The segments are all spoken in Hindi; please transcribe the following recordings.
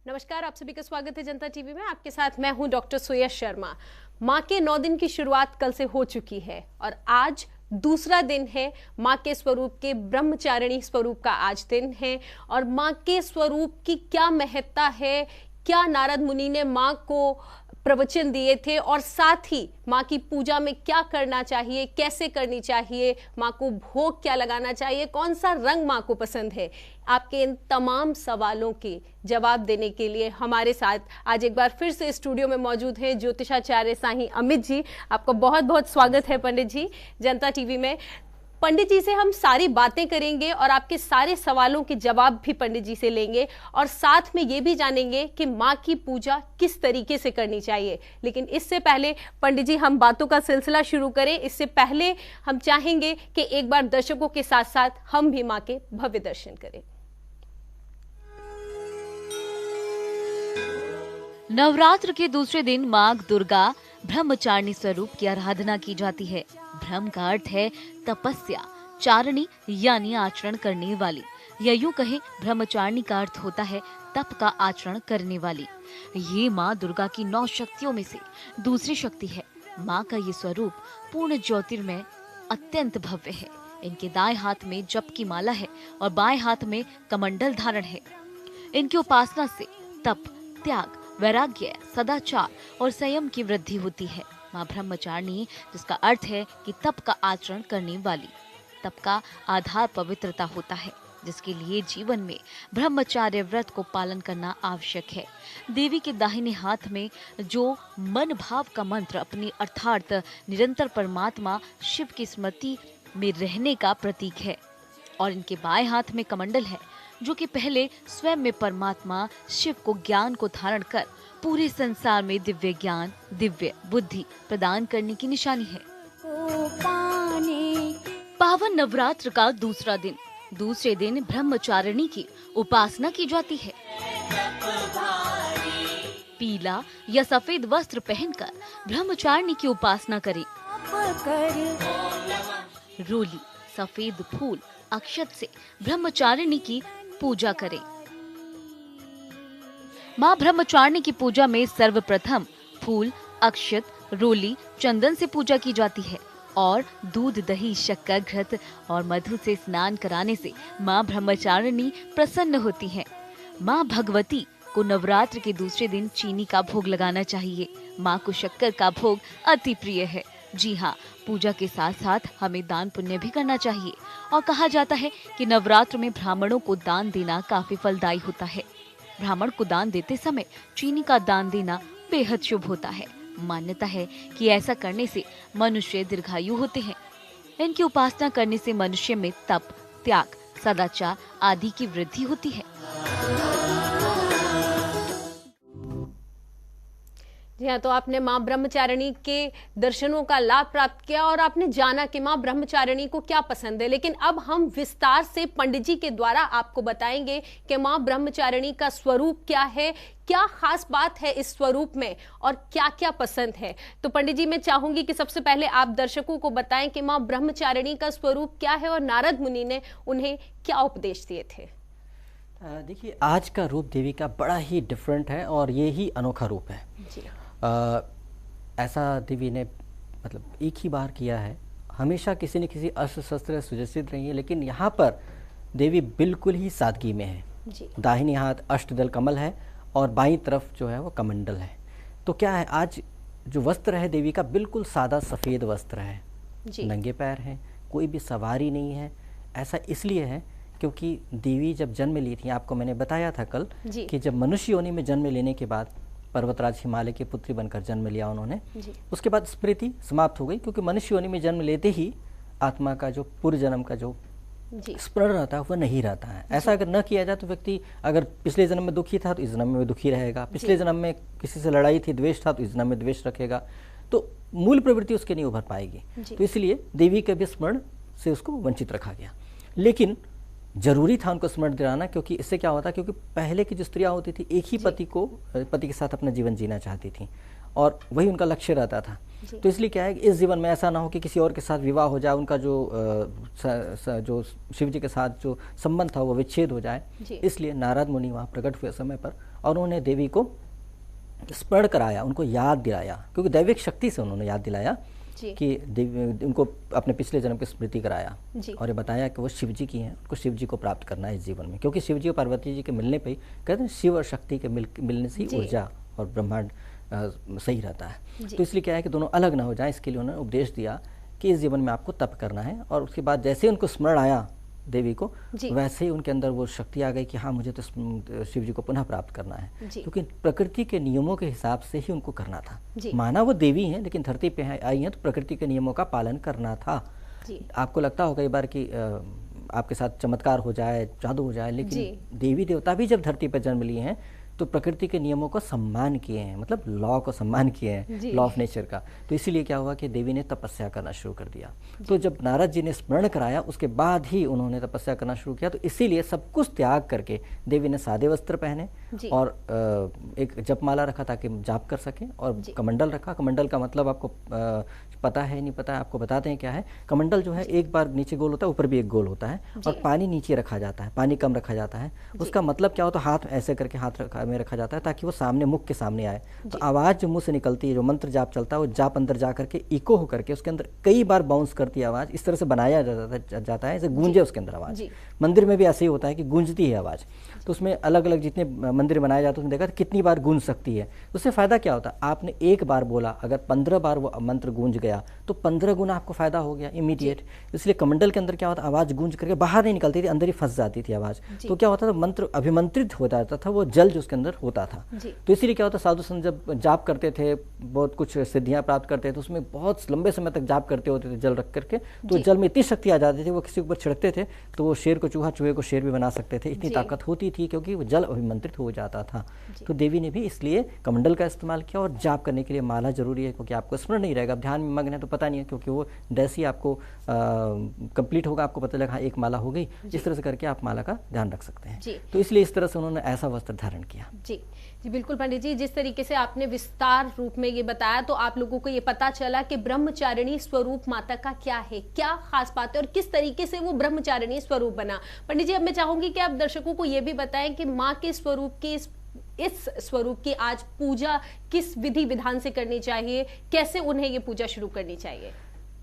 नमस्कार, आप सभी का स्वागत है जनता टीवी में। आपके साथ मैं हूं डॉक्टर सुयश शर्मा। मां के 9 दिन की शुरुआत कल से हो चुकी है और आज दूसरा दिन है। मां के स्वरूप के ब्रह्मचारिणी स्वरूप का आज दिन है और मां के स्वरूप की क्या महत्ता है, क्या नारद मुनि ने मां को प्रवचन दिए थे और साथ ही मां की पूजा में क्या करना चाहिए, कैसे करनी चाहिए, मां को भोग क्या लगाना चाहिए, कौन सा रंग मां को पसंद है, आपके इन तमाम सवालों के जवाब देने के लिए हमारे साथ आज एक बार फिर से स्टूडियो में मौजूद हैं ज्योतिषाचार्य साईं अमित जी। आपका बहुत बहुत स्वागत है पंडित जी जनता टीवी में। पंडित जी से हम सारी बातें करेंगे और आपके सारे सवालों के जवाब भी पंडित जी से लेंगे और साथ में ये भी जानेंगे कि मां की पूजा किस तरीके से करनी चाहिए। लेकिन इससे पहले पंडित जी हम बातों का सिलसिला शुरू करें, इससे पहले हम चाहेंगे कि एक बार दर्शकों के साथ साथ हम भी मां के भव्य दर्शन करें। नवरात्र के दूसरे दिन मां दुर्गा ब्रह्मचारिणी स्वरूप की आराधना की जाती है। ब्रह्म का अर्थ है तपस्या, चारिणी यानी आचरण करने वाली, या यूं कहें ब्रह्मचारिणी का अर्थ होता है तप का आचरण करने वाली। ये मां दुर्गा की 9 शक्तियों में से दूसरी शक्ति है। मां का ये स्वरूप पूर्ण ज्योतिर्मय अत्यंत भव्य है। इनके दाएं हाथ में जप की माला है और बाएं हाथ में कमंडल धारण है। इनकी उपासना से तप, त्याग, वैराग्य, सदाचार और संयम की वृद्धि होती है। मां ब्रह्मचारिणी जिसका अर्थ है कि तप का आचरण करने वाली। तप का आधार पवित्रता होता है, जिसके लिए जीवन में ब्रह्मचार्य व्रत को पालन करना आवश्यक है। देवी के दाहिने हाथ में जो मन भाव का मंत्र अपनी अर्थात निरंतर परमात्मा शिव की स्मृति में रहने का प्रतीक है और इनके बाएं हाथ में कमंडल है, जो कि पहले स्वयं में परमात्मा शिव को ज्ञान को धारण कर पूरे संसार में दिव्य ज्ञान, दिव्य बुद्धि प्रदान करने की निशानी है। पावन नवरात्र का दूसरा दिन, दूसरे दिन ब्रह्मचारिणी की उपासना की जाती है। पीला या सफेद वस्त्र पहनकर ब्रह्मचारिणी की उपासना करें। रोली, सफेद फूल, अक्षत से ब्रह्मचारिणी की पूजा करें। मां ब्रह्मचारिणी की पूजा में सर्वप्रथम फूल, अक्षत, रोली, चंदन से पूजा की जाती है और दूध, दही, शक्कर, घृत और मधु से स्नान कराने से मां ब्रह्मचारिणी प्रसन्न होती हैं। मां भगवती को नवरात्र के दूसरे दिन चीनी का भोग लगाना चाहिए। मां को शक्कर का भोग अति प्रिय है। जी हाँ, पूजा के साथ साथ हमें दान पुण्य भी करना चाहिए और कहा जाता है कि नवरात्र में ब्राह्मणों को दान देना काफी फलदायी होता है। ब्राह्मण को दान देते समय चीनी का दान देना बेहद शुभ होता है। मान्यता है कि ऐसा करने से मनुष्य दीर्घायु होते हैं। इनकी उपासना करने से मनुष्य में तप, त्याग, सदाचार आदि की वृद्धि होती है। जी हाँ, तो आपने मां ब्रह्मचारिणी के दर्शनों का लाभ प्राप्त किया और आपने जाना कि मां ब्रह्मचारिणी को क्या पसंद है। लेकिन अब हम विस्तार से पंडित जी के द्वारा आपको बताएंगे कि मां ब्रह्मचारिणी का स्वरूप क्या है, क्या खास बात है इस स्वरूप में और क्या क्या पसंद है। तो पंडित जी, मैं चाहूंगी कि सबसे पहले आप दर्शकों को बताएं कि मां ब्रह्मचारिणी का स्वरूप क्या है और नारद मुनि ने उन्हें क्या उपदेश दिए थे। देखिए, आज का रूप देवी का बड़ा ही डिफरेंट है और ये ही अनोखा रूप है जी। ऐसा देवी ने मतलब एक ही बार किया है। हमेशा किसी न किसी अस्त्र शस्त्र सुजस्थित रही है, लेकिन यहाँ पर देवी बिल्कुल ही सादगी में है जी। दाहिनी हाथ अष्टदल कमल है और बाईं तरफ जो है वो कमंडल है। तो क्या है, आज जो वस्त्र है देवी का बिल्कुल सादा सफ़ेद वस्त्र है जी। नंगे पैर हैं, कोई भी सवारी नहीं है। ऐसा इसलिए है क्योंकि देवी जब जन्म ली थी, आपको मैंने बताया था कल कि जब मनुष्य योनि में जन्म लेने के बाद पर्वतराज हिमालय की पुत्री बनकर जन्म लिया उन्होंने, उसके बाद स्मृति समाप्त हो गई, क्योंकि मनुष्य योनि में जन्म लेते ही आत्मा का जो पूर्व जन्म का जो स्मरण रहता है वह नहीं रहता है। ऐसा अगर न किया जाए तो व्यक्ति अगर पिछले जन्म में दुखी था तो इस जन्म में दुखी रहेगा, पिछले जन्म में किसी से लड़ाई थी, द्वेष था तो इस जन्म में द्वेष रखेगा, तो मूल प्रवृत्ति उसके नहीं उभर पाएगी। तो इसलिए देवी के भी स्मरण से उसको वंचित रखा गया। लेकिन जरूरी था उनको स्मरण दिलाना, क्योंकि इससे क्या होता, क्योंकि पहले की जो स्त्रियां होती थी एक ही पति के साथ अपना जीवन जीना चाहती थी और वही उनका लक्ष्य रहता था। तो इसलिए क्या है कि इस जीवन में ऐसा ना हो कि किसी और के साथ विवाह हो जाए, उनका जो जो शिव जी के साथ जो संबंध था वो विच्छेद हो जाए। इसलिए नारद मुनि वहाँ प्रकट हुए समय पर और उन्होंने देवी को स्मरण कराया, उनको याद दिलाया, क्योंकि दैविक शक्ति से उन्होंने याद दिलाया कि उनको अपने पिछले जन्म की स्मृति कराया और ये बताया कि वो शिव जी की हैं, उनको शिव जी को प्राप्त करना है इस जीवन में, क्योंकि शिव जी और पार्वती जी के मिलने पे ही कहते हैं शिव और शक्ति के मिलने से ही ऊर्जा और ब्रह्मांड सही रहता है। तो इसलिए क्या है कि दोनों अलग ना हो जाए, इसके लिए उन्होंने उपदेश दिया कि इस जीवन में आपको तप करना है। और उसके बाद जैसे उनको स्मरण आया देवी को, वैसे ही उनके अंदर वो शक्ति आ गई कि हाँ मुझे तो शिव जी को पुनः प्राप्त करना है, क्योंकि प्रकृति के नियमों के हिसाब से ही उनको करना था। माना वो देवी हैं लेकिन धरती पे आई हैं तो प्रकृति के नियमों का पालन करना था। आपको लगता हो कई बार कि आपके साथ चमत्कार हो जाए, जादू हो जाए, लेकिन देवी देवता भी जब धरती पर जन्म लिए हैं तो प्रकृति के नियमों का सम्मान किए हैं, मतलब लॉ को सम्मान किए हैं, लॉ ऑफ नेचर का। तो इसीलिए क्या हुआ कि देवी ने तपस्या करना शुरू कर दिया। तो जब नारद जी ने स्मरण कराया उसके बाद ही उन्होंने तपस्या करना शुरू किया। तो इसीलिए सब कुछ त्याग करके देवी ने सादे वस्त्र पहने और एक जपमाला रखा ताकि जाप कर सकें, और कमंडल रखा। कमंडल का मतलब आपको पता है नहीं पता है, आपको बताते हैं क्या है। कमंडल जो है एक बार नीचे गोल होता है, ऊपर भी एक गोल होता है, और पानी नीचे रखा जाता है, पानी कम रखा जाता है। उसका मतलब क्या होता है, हाथ ऐसे करके हाथ में रखा जाता है ताकि वो सामने, मुख के सामने आए। तो आवाज़ जो मुंह से निकलती है, जो मंत्र जाप चलता है, वो जाप अंदर जा करके इको हो करके उसके अंदर कई बार बाउंस करती है आवाज़। इस तरह से बनाया जाता है जैसे गूंजे उसके अंदर आवाज़। मंदिर में भी ऐसे ही होता है कि गूंजती है आवाज़। तो उसमें अलग अलग जितने मंदिर बनाए जाते हैं उसमें देखा कितनी बार गूंज सकती है। उससे फ़ायदा क्या होता है, आपने एक बार बोला, अगर 15 बार वो मंत्र गूंज गया तो 15 गुना आपको फ़ायदा हो गया इमीडिएट। इसलिए कमंडल के अंदर क्या होता, आवाज़ गूंज करके बाहर नहीं निकलती थी, अंदर ही फंस जाती थी आवाज़। तो क्या होता था, मंत्र अभिमंत्रित हो जाता था, वो जल जो उसके अंदर होता था। तो इसीलिए क्या होता, साधु संत जब जाप करते थे, बहुत कुछ सिद्धियाँ प्राप्त करते थे, उसमें बहुत लंबे समय तक जाप करते होते थे जल रख करके, तो जल में इतनी शक्ति आ जाती थी, वो किसी के ऊपर छिड़कते थे तो वो शेर को चूहा, चूहे को शेर भी बना सकते थे, इतनी ताकत होती थी, क्योंकि वो जल अभिमंत्रित हो जाता था। तो देवी ने भी इसलिए कमंडल का इस्तेमाल किया। और जाप करने के लिए माला जरूरी है, क्योंकि आपको स्मरण नहीं रहेगा, ध्यान में मग्न है तो पता नहीं है, क्योंकि वो जैसे ही आपको कंप्लीट होगा आपको पता लगा हाँ एक माला हो गई। इस तरह से करके आप माला का ध्यान रख सकते हैं। तो इसलिए इस तरह से उन्होंने ऐसा वस्त्र धारण किया। जी बिल्कुल पंडित जी, जिस तरीके से आपने विस्तार रूप में ये बताया तो आप लोगों को ये पता चला कि ब्रह्मचारिणी स्वरूप माता का क्या है, क्या खास बात है और किस तरीके से वो ब्रह्मचारिणी स्वरूप बना। पंडित जी, अब मैं चाहूंगी कि आप दर्शकों को ये भी बताएं कि माँ के स्वरूप की इस स्वरूप की आज पूजा किस विधि विधान से करनी चाहिए, कैसे उन्हें ये पूजा शुरू करनी चाहिए।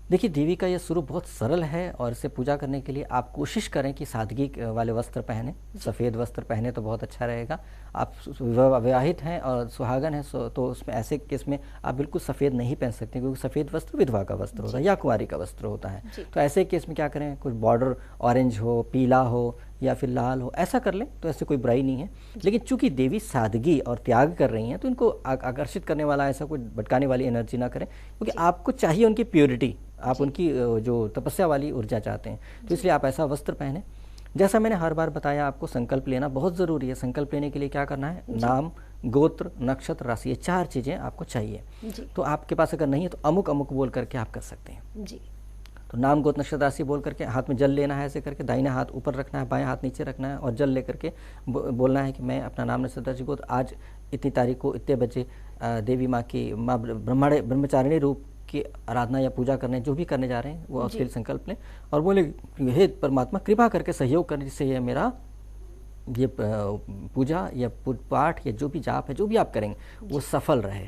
देखिए, देवी का यह स्वरूप बहुत सरल है और इसे पूजा करने के लिए आप कोशिश करें कि सादगी वाले वस्त्र पहने, सफ़ेद वस्त्र पहने तो बहुत अच्छा रहेगा। आप विवाहित हैं और सुहागन हैं तो उसमें ऐसे केस में आप बिल्कुल सफ़ेद नहीं पहन सकते, क्योंकि सफ़ेद वस्त्र विधवा का वस्त्र होता है या कुंवारी का वस्त्र होता है। तो ऐसे केस में क्या करें, कुछ बॉर्डर ऑरेंज हो, पीला हो या फिर लाल हो, ऐसा कर लें तो ऐसे कोई बुराई नहीं है। लेकिन चूंकि देवी सादगी और त्याग कर रही हैं तो इनको आकर्षित करने वाला ऐसा कोई भटकाने वाली एनर्जी ना करें, क्योंकि आपको चाहिए उनकी प्योरिटी, आप उनकी जो तपस्या वाली ऊर्जा चाहते हैं। तो इसलिए आप ऐसा वस्त्र पहने। जैसा मैंने हर बार बताया, आपको संकल्प लेना बहुत ज़रूरी है। संकल्प लेने के लिए क्या करना है, नाम, गोत्र, नक्षत्र, राशि, ये 4 चीज़ें आपको चाहिए। तो आपके पास अगर नहीं है तो अमुक अमुक बोल करके आप कर सकते हैं। तो नाम, गोत्र, नक्षत्र, राशि बोल करके हाथ में जल लेना है, ऐसे करके दाहिना हाथ ऊपर रखना है, बाएं हाथ नीचे रखना है और जल लेकर के बोलना है कि मैं अपना नाम, नक्षत्र, राशि, गोत्र आज इतनी तारीख को इतने बजे देवी माँ की, माँ ब्रह्मचारिणी रूप की आराधना या पूजा करने, जो भी करने जा रहे हैं वो उसके लिए संकल्प लें और बोले हे परमात्मा कृपा करके सहयोग करें, जिससे ये मेरा ये पूजा या पाठ या जो भी जाप है, जो भी आप करेंगे वो सफल रहे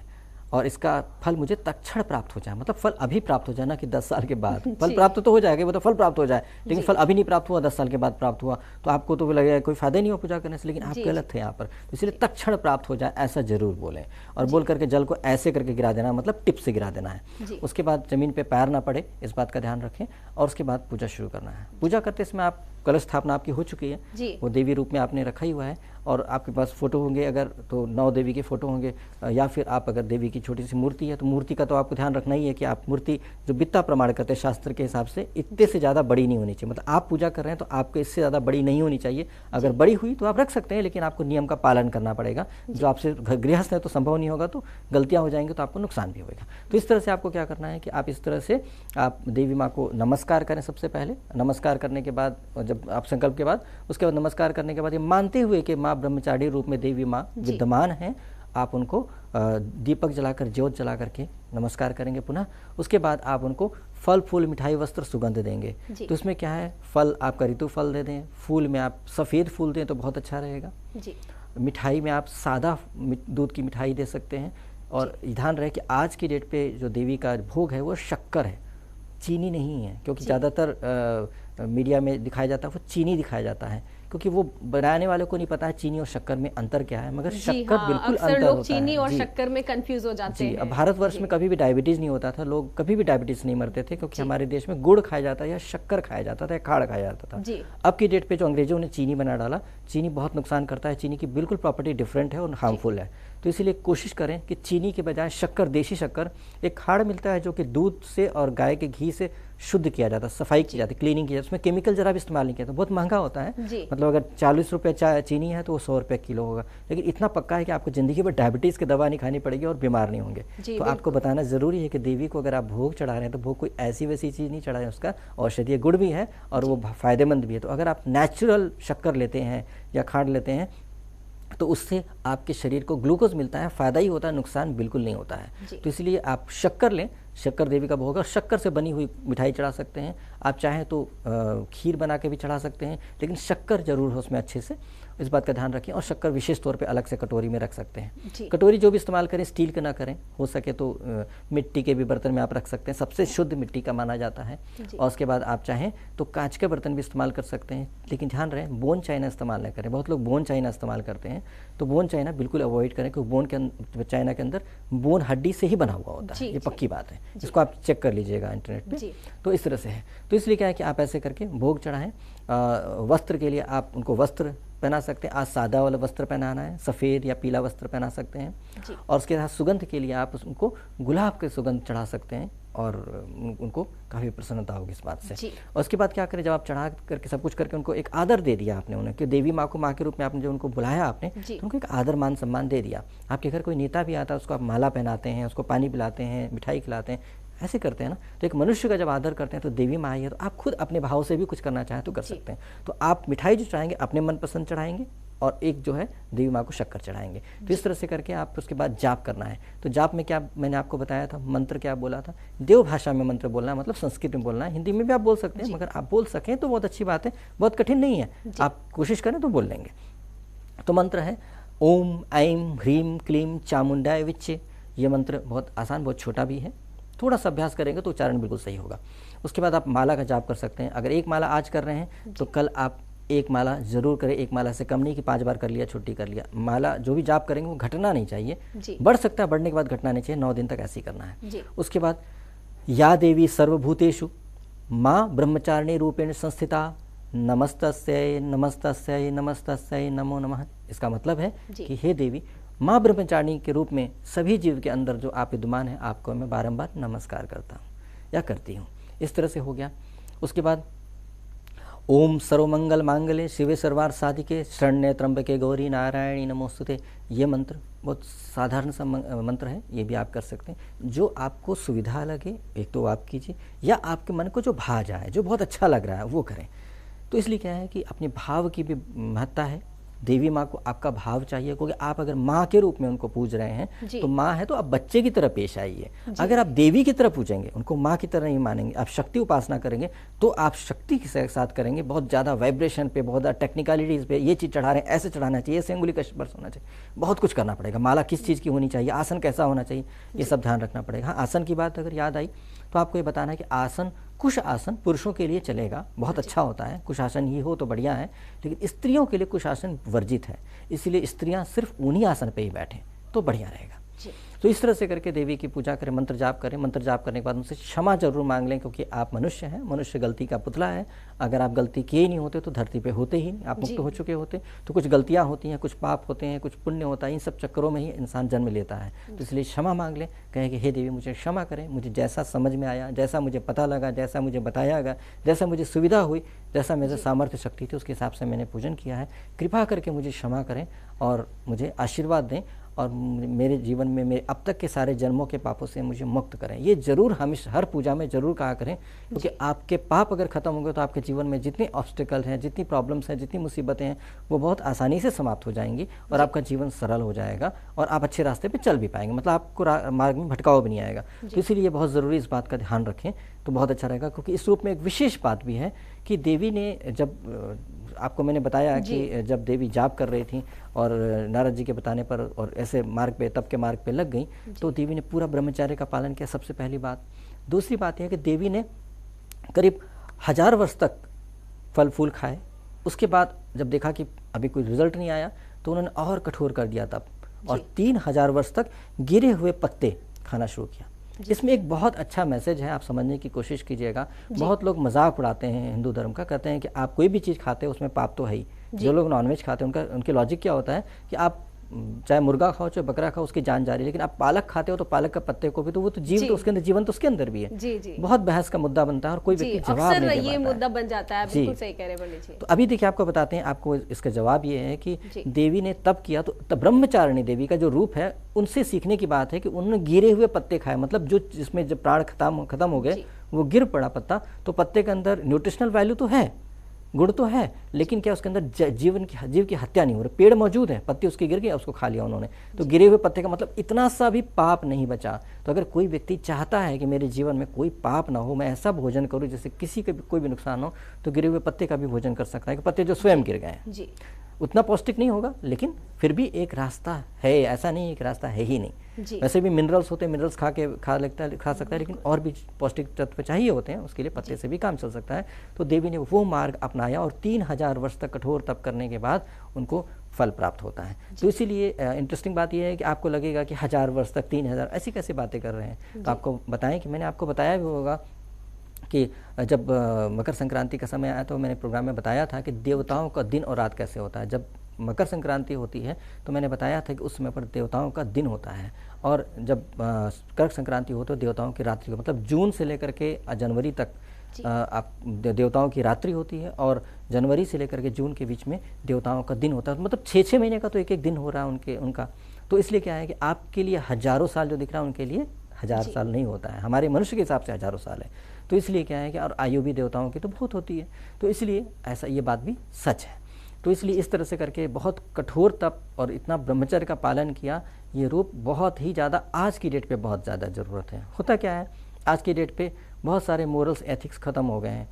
और इसका फल मुझे तत्क्षण प्राप्त हो जाए। मतलब फल अभी प्राप्त हो जाए ना कि 10 साल के बाद। फल प्राप्त तो हो जाएगा, वो तो फल प्राप्त हो जाए, लेकिन फल अभी नहीं प्राप्त हुआ, 10 साल के बाद प्राप्त हुआ तो आपको तो लगेगा कोई फायदा नहीं हुआ पूजा करने से। लेकिन आप गलत थे यहाँ पर, तो इसलिए तत्क्षण प्राप्त हो जाए ऐसा जरूर बोलें। और बोल करके जल को ऐसे करके गिरा देना, मतलब टिप से गिरा देना है। उसके बाद जमीन पे पैर ना पड़े, इस बात का ध्यान रखें। और उसके बाद पूजा शुरू करना है। पूजा करते समय आप कलश स्थापना आपकी हो चुकी है, वो देवी रूप में आपने रखा ही हुआ है और आपके पास फोटो होंगे अगर तो 9 देवी के फोटो होंगे, या फिर आप अगर देवी की छोटी सी मूर्ति है तो मूर्ति का तो आपको ध्यान रखना ही है कि आप मूर्ति जो बित्ता प्रमाण करते हैं शास्त्र के हिसाब से इतने से ज़्यादा बड़ी नहीं होनी चाहिए। मतलब आप पूजा कर रहे हैं तो आपको इससे ज़्यादा बड़ी नहीं होनी चाहिए। अगर बड़ी हुई तो आप रख सकते हैं, लेकिन आपको नियम का पालन करना पड़ेगा। जो आपसे गृहस्थ है तो संभव नहीं होगा, तो गलतियाँ हो जाएंगी तो आपको नुकसान भी होगा। तो इस तरह से आपको क्या करना है कि आप इस तरह से आप देवी माँ को नमस्कार करें। सबसे पहले नमस्कार करने के बाद, जब आप संकल्प के बाद, उसके बाद नमस्कार करने के बाद ये मानते हुए कि माँ ब्रह्मचारिणी रूप में देवी माँ विद्यमान हैं आप उनको दीपक जलाकर, ज्योत जला करके नमस्कार करेंगे पुनः। उसके बाद आप उनको फल, फूल, मिठाई, वस्त्र, सुगंध देंगे। तो इसमें क्या है, फल आपका ऋतु फल दे दें, फूल में आप सफ़ेद फूल दें तो बहुत अच्छा रहेगा जी। मिठाई में आप सादा दूध की मिठाई दे सकते हैं। और ध्यान रहे कि आज की डेट पे जो देवी का भोग है वो शक्कर है, चीनी नहीं है, क्योंकि ज़्यादातर मीडिया में दिखाया जाता है वो चीनी दिखाया जाता है, क्योंकि वो बनाने वाले को नहीं पता है चीनी और शक्कर में अंतर क्या है, मगर शक्कर बिल्कुल अंतर होता है। चीनी और शक्कर में कंफ्यूज हो जाते हैं। अब भारतवर्ष में कभी भी डायबिटीज नहीं होता था, लोग कभी भी डायबिटीज नहीं मरते थे, क्योंकि हमारे देश में गुड़ खाया जाता है या शक्कर खाया जाता था या खाड़ खाया जाता था। अब की डेट पे जो अंग्रेजों ने चीनी बना डाला, चीनी बहुत नुकसान करता है, चीनी की बिल्कुल प्रॉपर्टी डिफरेंट है और हार्मफुल है। तो इसीलिए कोशिश करें कि चीनी के बजाय शक्कर, देसी शक्कर, एक खाड़ मिलता है जो कि दूध से और गाय के घी से शुद्ध किया जाता है, सफाई की जाती है, क्लीनिंग की जाती है, उसमें केमिकल जरा भी इस्तेमाल नहीं किया तो बहुत महंगा होता है। मतलब अगर 40 रुपये चीनी है तो वो 100 रुपये किलो होगा, लेकिन इतना पक्का है कि आपको जिंदगी में डायबिटीज़ की दवा नहीं खानी पड़ेगी और बीमार नहीं होंगे। तो आपको बताना ज़रूरी है कि देवी को अगर आप भोग चढ़ा रहे हैं तो भोग कोई ऐसी वैसी चीज़ नहीं चढ़ाएं, उसका औषधीय गुण भी है और वो फ़ायदेमंद भी है। तो अगर आप नेचुरल शक्कर लेते हैं या खाड़ लेते हैं तो उससे आपके शरीर को ग्लूकोज मिलता है, फ़ायदा ही होता है, नुकसान बिल्कुल नहीं होता है। तो इसलिए आप शक्कर लें, शक्कर देवी का भोग, और शक्कर से बनी हुई मिठाई चढ़ा सकते हैं। आप चाहें तो खीर बना के भी चढ़ा सकते हैं, लेकिन शक्कर जरूर हो उसमें अच्छे से, इस बात का ध्यान रखें। और शक्कर विशेष तौर पे अलग से कटोरी में रख सकते हैं। कटोरी जो भी इस्तेमाल करें स्टील का ना करें, हो सके तो मिट्टी के भी बर्तन में आप रख सकते हैं, सबसे शुद्ध मिट्टी का माना जाता है। और उसके बाद आप चाहें तो कांच के बर्तन भी इस्तेमाल कर सकते हैं, लेकिन ध्यान रहे बोन चाइना इस्तेमाल न करें। बहुत लोग बोन चाइना इस्तेमाल करते हैं, तो बोन चाइना बिल्कुल अवॉइड करें, क्योंकि बोन चाइना के अंदर बोन हड्डी से ही बना हुआ होता है, ये पक्की बात है, इसको आप चेक कर लीजिएगा इंटरनेट पे। तो इस तरह से है। तो इसलिए क्या है कि आप ऐसे करके भोग चढ़ाएं। वस्त्र के लिए आप उनको वस्त्र पहना सकते हैं, आज सादा वाला वस्त्र पहनाना है, सफ़ेद या पीला वस्त्र पहना सकते हैं। और उसके साथ सुगंध के लिए आप उनको गुलाब के सुगंध चढ़ा सकते हैं और उनको काफ़ी प्रसन्नता होगी इस बात से। और उसके बाद क्या करें, जब आप चढ़ा करके सब कुछ करके उनको एक आदर दे दिया आपने उन्हें, कि देवी माँ को माँ के रूप में आपने जो उनको बुलाया आपने, तो उनको एक आदर मान सम्मान दे दिया। आपके घर कोई नेता भी आता है उसको आप माला पहनाते हैं, उसको पानी पिलाते हैं, मिठाई खिलाते हैं, ऐसे करते हैं ना। तो एक मनुष्य का जब आदर करते हैं तो देवी माँ आई है, तो आप खुद अपने भाव से भी कुछ करना चाहें तो कर सकते हैं। तो आप मिठाई जो चढ़ाएंगे अपने मनपसंद चढ़ाएंगे और एक जो है देवी माँ को शक्कर चढ़ाएंगे। तो इस तरह से करके आप उसके बाद जाप करना है। तो जाप में क्या मैंने आपको बताया था, मंत्र क्या बोला था, देव भाषा में मंत्र बोलना है, मतलब संस्कृत में बोलना है। हिंदी में भी आप बोल सकते हैं, मगर आप बोल सकें तो बहुत अच्छी बात है, बहुत कठिन नहीं है, आप कोशिश करें तो बोल लेंगे। तो मंत्र है ओम ऐं ह्रीं क्लीं चामुंडाय विच्चे। ये मंत्र बहुत आसान, बहुत छोटा भी है, थोड़ा सा अभ्यास करेंगे तो उच्चारण बिल्कुल सही होगा। उसके बाद आप माला का जाप कर सकते हैं। अगर एक माला आज कर रहे हैं तो कल आप एक माला जरूर करें, एक माला से कम नहीं कि 5 बार कर लिया छुट्टी कर लिया। माला जो भी जाप करेंगे वो घटना नहीं चाहिए, बढ़ सकता है, बढ़ने के बाद घटना नहीं चाहिए, 9 दिन तक ऐसे ही करना है। उसके बाद या देवी सर्वभूतेषु माँ ब्रह्मचारिणी रूपेण संस्थिता नमस्तस्यै नमस्तस्यै नमस्तस्यै नमो नमः। इसका मतलब है कि हे देवी माँ ब्रह्मचारिणी के रूप में सभी जीव के अंदर जो आप विद्यमान है, आपको मैं बारंबार नमस्कार करता हूँ या करती हूँ। इस तरह से हो गया। उसके बाद ओम सर्वमंगल मांगल्ये शिवे सर्वार्थ साधिके शरण्ये त्र्यंबके गौरी नारायणी नमोस्तुते। ये मंत्र बहुत साधारण सा मंत्र है, ये भी आप कर सकते हैं। जो आपको सुविधा लगे एक तो आप कीजिए, या आपके मन को जो भा जाए, जो बहुत अच्छा लग रहा है वो करें। तो इसलिए क्या है कि अपने भाव की भी महत्ता है। देवी माँ को आपका भाव चाहिए, क्योंकि आप अगर माँ के रूप में उनको पूज रहे हैं तो माँ है तो आप बच्चे की तरह पेश आइए। अगर आप देवी की तरह पूजेंगे, उनको माँ की तरह नहीं मानेंगे, आप शक्ति उपासना करेंगे तो आप शक्ति के साथ करेंगे, बहुत ज़्यादा वाइब्रेशन पे, बहुत ज़्यादा टेक्निकलिटीज़ पे, ये चीज़ चढ़ा रहे हैं ऐसे चढ़ाना चाहिए, ऐसे अंगुली का स्पर्श होना चाहिए, बहुत कुछ करना पड़ेगा। माला किस चीज़ की होनी चाहिए, आसन कैसा होना चाहिए, ये सब ध्यान रखना पड़ेगा। हाँ, आसन की बात अगर याद आई तो आपको ये बताना है कि आसन, कुश आसन पुरुषों के लिए चलेगा, बहुत अच्छा होता है, कुश आसन ही हो तो बढ़िया है, लेकिन स्त्रियों के लिए कुश आसन वर्जित है, इसलिए स्त्रियां सिर्फ उन्हीं आसन पे ही बैठें तो बढ़िया रहेगा। तो इस तरह से करके देवी की पूजा करें, मंत्र जाप करें। मंत्र जाप करने के बाद उनसे क्षमा जरूर मांग लें, क्योंकि आप मनुष्य हैं, मनुष्य गलती का पुतला है। अगर आप गलती किए ही नहीं होते तो धरती पे होते ही नहीं, आप मुक्त हो चुके होते। तो कुछ गलतियां होती हैं, कुछ पाप होते हैं, कुछ पुण्य होता है, इन सब चक्करों में ही इंसान जन्म लेता है। तो इसलिए क्षमा मांग लें, कहें कि हे देवी मुझे क्षमा करें, मुझे जैसा समझ में आया, जैसा मुझे पता लगा, जैसा मुझे बताया गया, जैसा मुझे सुविधा हुई, जैसा मेरे सामर्थ्य शक्ति थी, उसके हिसाब से मैंने पूजन किया है, कृपा करके मुझे क्षमा करें और मुझे आशीर्वाद दें और मेरे जीवन में मेरे अब तक के सारे जन्मों के पापों से मुझे मुक्त करें। ये जरूर हमेशा हर पूजा में जरूर कहा करें, क्योंकि आपके पाप अगर खत्म होंगे तो आपके जीवन में जितने ऑब्स्टिकल हैं, जितनी प्रॉब्लम्स हैं, जितनी मुसीबतें हैं, वो बहुत आसानी से समाप्त हो जाएंगी और आपका जीवन सरल हो जाएगा और आप अच्छे रास्ते पे चल भी पाएंगे, मतलब आपको मार्ग में भटकाव भी नहीं आएगा। तो इसीलिए बहुत ज़रूरी इस बात का ध्यान रखें तो बहुत अच्छा रहेगा। क्योंकि इस रूप में एक विशेष बात भी है कि देवी ने जब आपको मैंने बताया कि जब देवी जाप कर रही थी और नारद जी के बताने पर और ऐसे मार्ग पे तप के मार्ग पे लग गई, तो देवी ने पूरा ब्रह्मचर्य का पालन किया, सबसे पहली बात। दूसरी बात यह है कि देवी ने करीब 1000 वर्ष तक फल फूल खाए। उसके बाद जब देखा कि अभी कोई रिजल्ट नहीं आया तो उन्होंने और कठोर कर दिया तब, और 3000 वर्ष तक गिरे हुए पत्ते खाना शुरू किया। इसमें एक बहुत अच्छा मैसेज है, आप समझने की कोशिश कीजिएगा। बहुत लोग मजाक उड़ाते हैं हिंदू धर्म का, कहते हैं कि आप कोई भी चीज़ खाते हैं उसमें पाप तो है ही। जो लोग नॉनवेज खाते हैं उनके लॉजिक क्या होता है कि आप चाहे मुर्गा खाओ चाहे बकरा खाओ उसकी जान जा रही है, लेकिन आप पालक खाते हो तो पालक का पत्ते को भी, तो वो तो जीव तो उसके अंदर, जीवन तो उसके अंदर भी है। जी। बहुत बहस का मुद्दा बनता है और कोई व्यक्ति जवाब नहीं दे पाता है। ये मुद्दा बन जाता है, बिल्कुल सही कह रहे हैं पंडित जी। तो अभी देखिए आपको बताते हैं, आपको इसका जवाब ये है कि देवी ने तप किया, तो तब ब्रह्मचारिणी देवी का जो रूप है उनसे सीखने की बात है कि उन्होंने गिरे हुए पत्ते खाए, मतलब जो जिसमें जब प्राण खत्म हो गए वो गिर पड़ा पत्ता, तो पत्ते के अंदर न्यूट्रिशनल वैल्यू तो है, गुण तो है, लेकिन क्या उसके अंदर जीव की हत्या नहीं हो रही। पेड़ मौजूद है, पत्ती उसकी गिर गई, उसको खा लिया उन्होंने, तो गिरे हुए पत्ते का मतलब इतना सा भी पाप नहीं बचा। तो अगर कोई व्यक्ति चाहता है कि मेरे जीवन में कोई पाप ना हो, मैं ऐसा भोजन करूं जिससे किसी का भी कोई भी नुकसान हो, तो गिरे हुए पत्ते का भी भोजन कर सकता है, कि पत्ते जो स्वयं गिर गए हैं। उतना पौष्टिक नहीं होगा, लेकिन फिर भी एक रास्ता है, ऐसा नहीं एक रास्ता है ही नहीं। वैसे भी मिनरल्स होते हैं, मिनरल्स खा सकता है, लेकिन और भी पौष्टिक तत्व चाहिए होते हैं, उसके लिए पत्ते से भी काम चल सकता है। तो देवी ने वो मार्ग अपनाया और 3000 वर्ष तक कठोर तप करने के बाद उनको फल प्राप्त होता है। तो इसीलिए इंटरेस्टिंग बात यह है कि आपको लगेगा कि 1000 वर्ष तक 3000 ऐसी कैसी बातें कर रहे हैं। तो आपको बताएं कि मैंने आपको बताया भी होगा कि जब मकर संक्रांति का समय आया तो मैंने प्रोग्राम में बताया था कि देवताओं का दिन और रात कैसे होता है। जब मकर संक्रांति होती है तो मैंने बताया था कि उस समय पर देवताओं का दिन होता है, और जब कर्क संक्रांति हो तो देवताओं की रात्रि, मतलब जून से लेकर के जनवरी तक आप देवताओं की रात्रि होती है, और जनवरी से लेकर के जून के बीच में देवताओं का दिन होता है। मतलब 6-6 महीने का तो एक एक दिन हो रहा है उनका। तो इसलिए क्या है कि आपके लिए हजारों साल जो दिख रहा है उनके लिए 1000 साल नहीं होता है, हमारे मनुष्य के हिसाब से हजारों साल है। तो इसलिए क्या है कि और आयु भी देवताओं की तो बहुत होती है, तो इसलिए ऐसा ये बात भी सच है। तो इसलिए इस तरह से करके बहुत कठोर तप और इतना ब्रह्मचर्य का पालन किया, ये रूप बहुत ही ज़्यादा आज की डेट पे बहुत ज़्यादा ज़रूरत है। होता क्या है, आज की डेट पे बहुत सारे मोरल्स एथिक्स ख़त्म हो गए हैं,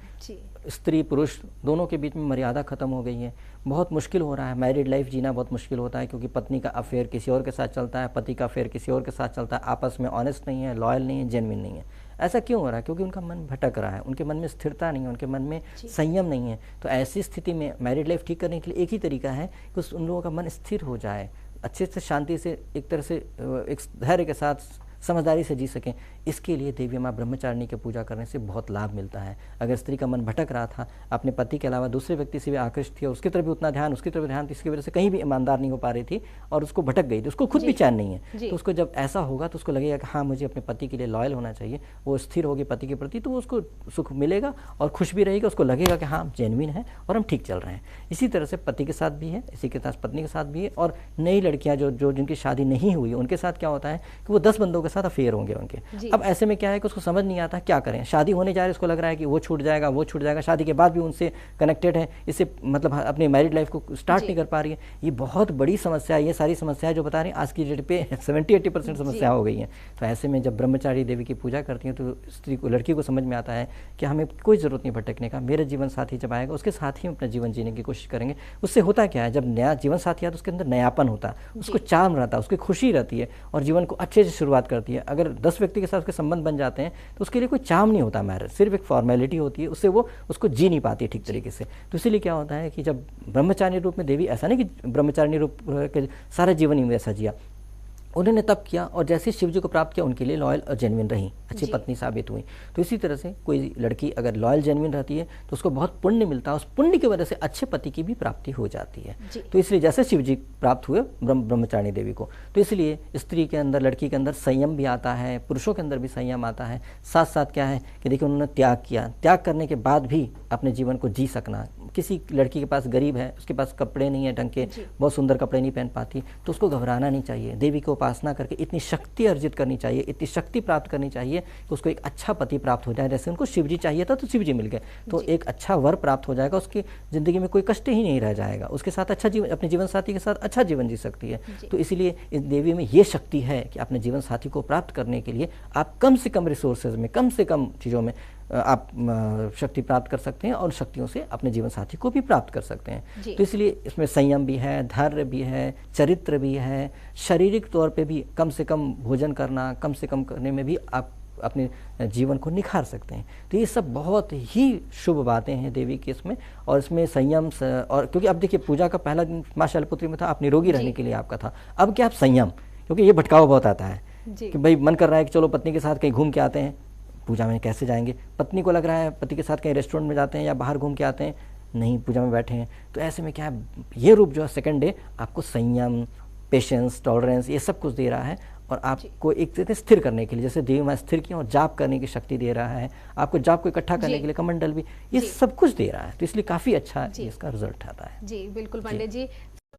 स्त्री पुरुष दोनों के बीच में मर्यादा ख़त्म हो गई है, बहुत मुश्किल हो रहा है, मैरिड लाइफ जीना बहुत मुश्किल होता है, क्योंकि पत्नी का अफेयर किसी और के साथ चलता है, पति का अफेयर किसी और के साथ चलता है, आपस में ऑनेस्ट नहीं है, लॉयल नहीं है, जेन्युइन नहीं है। ऐसा क्यों हो रहा है? क्योंकि उनका मन भटक रहा है, उनके मन में स्थिरता नहीं है, उनके मन में संयम नहीं है। तो ऐसी स्थिति में मैरिड लाइफ ठीक करने के लिए एक ही तरीका है कि उन लोगों का मन स्थिर हो जाए, अच्छे से शांति से एक तरह से एक धैर्य के साथ समझदारी से जी सकें। इसके लिए देवी माँ ब्रह्मचारिणी की पूजा करने से बहुत लाभ मिलता है। अगर स्त्री का मन भटक रहा था, अपने पति के अलावा दूसरे व्यक्ति से भी आकृष्ट थी और उसकी तरफ भी उतना ध्यान, उसकी तरफ ध्यान, इसकी वजह से कहीं भी ईमानदार नहीं हो पा रही थी और उसको भटक गई थी, उसको खुद भी चैन नहीं है, तो उसको जब ऐसा होगा तो उसको लगेगा कि हाँ मुझे अपने पति के लिए लॉयल होना चाहिए, वो स्थिर होगी पति के प्रति, तो उसको सुख मिलेगा और खुश भी रहेगा, उसको लगेगा कि हाँ जेन्युइन है और हम ठीक चल रहे हैं। इसी तरह से पति के साथ भी है, इसी के साथ पत्नी के साथ भी है। और नई लड़कियां जो जिनकी शादी नहीं हुई उनके साथ क्या होता है कि वो 10 बंदों के साथ अफेयर होंगे उनके। अब ऐसे में क्या है कि उसको समझ नहीं आता क्या करें, शादी होने जा रही है, उसको लग रहा है कि वो छूट जाएगा, वो छूट जाएगा, शादी के बाद भी उनसे कनेक्टेड है, इससे मतलब अपनी मैरिड लाइफ को स्टार्ट नहीं कर पा रही है। ये बहुत बड़ी समस्या है। ये सारी समस्याएं जो बता रही हैं आज की डेट पे 70-80% समस्या हो गई हैं। तो ऐसे में जब ब्रह्मचारी देवी की पूजा करती हैं तो स्त्री को, लड़की को समझ में आता है कि हमें कोई ज़रूरत नहीं भटकने का, मेरा जीवन साथी जब आएगा उसके साथ ही हम अपना जीवन जीने की कोशिश करेंगे। उससे होता क्या है, जब नया जीवन साथी आता है तो उसके अंदर नयापन होता है, उसको चार्म रहता है, उसकी खुशी रहती है और जीवन को अच्छे से शुरुआत करती है। अगर 10 व्यक्ति के साथ उसके संबंध बन जाते हैं तो उसके लिए कोई चार्म नहीं होता, मैरिज सिर्फ एक फॉर्मेलिटी होती है, उससे वो उसको जी नहीं पाती ठीक तरीके से। तो इसीलिए क्या होता है कि जब ब्रह्मचारिणी रूप में देवी, ऐसा नहीं कि ब्रह्मचारिणी रूप के सारा जीवन ही वैसा जिया, उन्होंने तप किया और जैसे शिव जी को प्राप्त किया उनके लिए लॉयल और जेन्युइन रही, अच्छी पत्नी साबित हुई। तो इसी तरह से कोई लड़की अगर लॉयल जेन्युइन रहती है तो उसको बहुत पुण्य मिलता है, उस पुण्य की वजह से अच्छे पति की भी प्राप्ति हो जाती है। तो इसलिए जैसे शिव जी प्राप्त हुए ब्रह्मचारिणी देवी को, तो इसलिए स्त्री के अंदर, लड़की के अंदर संयम भी आता है, पुरुषों के अंदर भी संयम आता है। साथ साथ क्या है कि देखिए उन्होंने त्याग किया, त्याग करने के बाद भी अपने जीवन को जी सकना, किसी लड़की के पास गरीब है, उसके पास कपड़े नहीं है ढंग के, बहुत सुंदर कपड़े नहीं पहन पाती, तो उसको घबराना नहीं चाहिए। देवी की उपासना करके इतनी शक्ति अर्जित करनी चाहिए, इतनी शक्ति प्राप्त करनी चाहिए कि उसको एक अच्छा पति प्राप्त हो जाए। जैसे उनको शिव जी चाहिए था तो शिव जी मिल गए, तो एक अच्छा वर प्राप्त हो जाएगा, उसकी ज़िंदगी में कोई कष्ट ही नहीं रह जाएगा, उसके साथ अच्छा जीवन, अपने जीवन साथी के साथ अच्छा जीवन जी सकती है। तो इसलिए इस देवी में ये शक्ति है कि अपने जीवन साथी को प्राप्त करने के लिए आप कम से कम रिसोर्सेज में, कम से कम चीज़ों में आप शक्ति प्राप्त कर सकते हैं और शक्तियों से अपने जीवन साथी को भी प्राप्त कर सकते हैं। तो इसलिए इसमें संयम भी है, धैर्य भी है, चरित्र भी है, शारीरिक तौर पे भी कम से कम भोजन करना, कम से कम करने में भी आप अपने जीवन को निखार सकते हैं। तो ये सब बहुत ही शुभ बातें हैं देवी की इसमें, और इसमें संयम और क्योंकि अब देखिए पूजा का पहला दिन माँ शैलपुत्री में था, आप निरोगी रहने के लिए आपका था। अब क्या, आप संयम, क्योंकि ये भटकाव बहुत आता है कि भाई मन कर रहा है कि चलो पत्नी के साथ कहीं घूम के आते हैं, पूजा में कैसे जाएंगे, पत्नी को लग रहा है पति के साथ कहीं रेस्टोरेंट में जाते हैं या बाहर घूम के आते हैं, नहीं पूजा में बैठे हैं। तो ऐसे में क्या है, ये रूप जो है सेकंड डे आपको संयम, पेशेंस, टॉलरेंस ये सब कुछ दे रहा है, और आपको एक तरह स्थिर करने के लिए, जैसे देवी माँ स्थिर की और जाप करने की शक्ति दे रहा है, आपको जाप को इकट्ठा करने के लिए कमंडल भी, ये सब कुछ दे रहा है। तो इसलिए काफ़ी अच्छा इसका रिजल्ट आता है। जी बिल्कुल पंडित जी,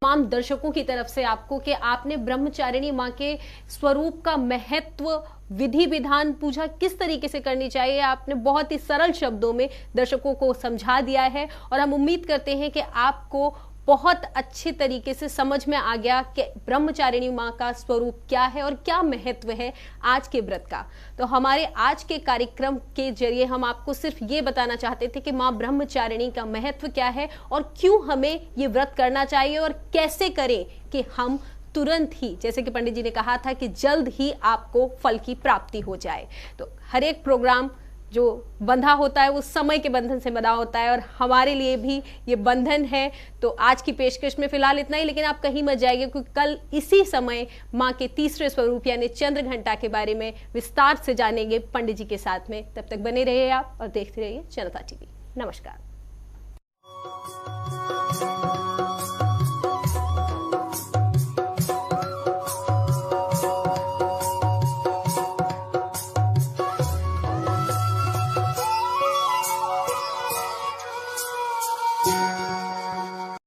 तमाम दर्शकों की तरफ से आपको कि आपने ब्रह्मचारिणी माँ के स्वरूप का महत्व, विधि विधान, पूजा किस तरीके से करनी चाहिए, आपने बहुत ही सरल शब्दों में दर्शकों को समझा दिया है, और हम उम्मीद करते हैं कि आपको बहुत अच्छे तरीके से समझ में आ गया कि ब्रह्मचारिणी माँ का स्वरूप क्या है और क्या महत्व है आज के व्रत का। तो हमारे आज के कार्यक्रम के जरिए हम आपको सिर्फ ये बताना चाहते थे कि माँ ब्रह्मचारिणी का महत्व क्या है और क्यों हमें ये व्रत करना चाहिए और कैसे करें कि हम तुरंत ही, जैसे कि पंडित जी ने कहा था कि जल्द ही आपको फल की प्राप्ति हो जाए। तो हर एक प्रोग्राम जो बंधा होता है वो समय के बंधन से बंधा होता है, और हमारे लिए भी ये बंधन है। तो आज की पेशकश में फिलहाल इतना ही, लेकिन आप कहीं मत जाइए क्योंकि कल इसी समय माँ के तीसरे स्वरूप यानी चंद्र घंटा के बारे में विस्तार से जानेंगे पंडित जी के साथ में। तब तक बने रहिए आप और देखते रहिए जनता टीवी। नमस्कार।